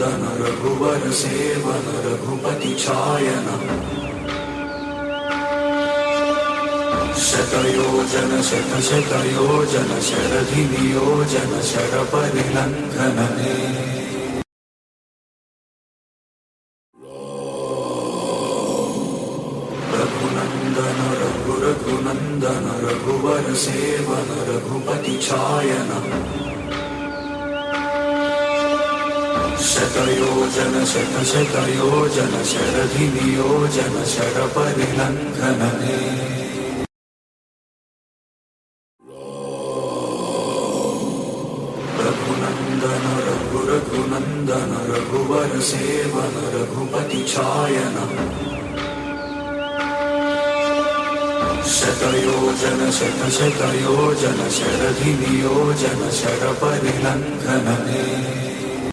Raghunandan रघुवर सेवन Raghupati छायन शतयोजन शतशतयोजन शरधिनियोजन शरपरिलङ्घनने Raghunandan Raghunandan रघुवर सेवन Raghupati छायन शतयोजन शतशतयोजन शरधिनियोजन शरपरिलङ्घनने Raghunandan Raghunandan रघुवर सेवन Raghupati छायन शतयोजन शतशतयोजन शरधिनियोजन शरपरिलङ्घनने